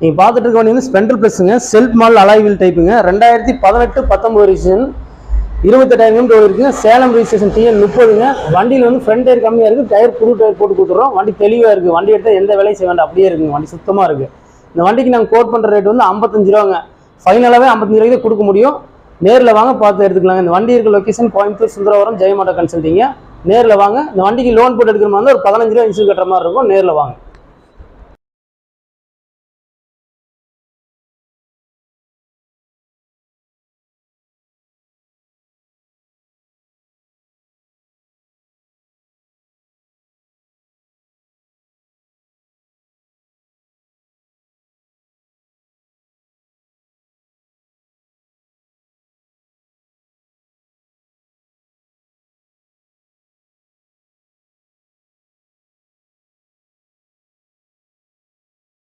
நீங்கள் பார்த்துட்டு இருக்க வண்டி வந்து ஸ்பெண்டர் ப்ளஸ்ஸுங்க, செல்ஃப் மாடல் அலாய் வீல் டைப்புங்க, 2018-19 ரிஜிஸ்ட்ரேஷன், 28,000 கிலோமீட்டர் இருக்குங்க, சேலம் ரிஜிஸ்ட்ரேஷன் TN 30ங்க. வண்டியில் வந்து ஃப்ரண்ட் டயர் கம்மியாக இருக்குது, டயர் புது டயர் போட்டு கொடுத்துட்றோம். வண்டி தெளிவாக இருக்குது, வண்டி எடுத்தால் எந்த வேலையும் செய்ய வேண்டாம், அப்படியே இருக்குங்க, வண்டி சுத்தமாக இருக்குது. இந்த வண்டிக்கு நாங்கள் கோட் பண்ணுற ரேட் வந்து 55 ரூபாங்க. ஃபைனலாகவே 55 ரூபாய்க்கு கொடுக்க முடியும். நேரில் வாங்க பார்த்து எடுத்துக்கலாங்க. இந்த வண்டி இருக்க லொக்கேஷன் கோயம்புத்தூர் சுந்தரவரம் ஜெயமாட்டா கன்சல்ட்டிங்க. நேரில் வாங்க. இந்த வண்டிக்கு லோன் போட்டு எடுக்கிற மாதிரி ஒரு 15 ரூபா இன்சூரன்ஸ் கட்டுற மாதிரி இருக்கும். நேரில் வாங்க.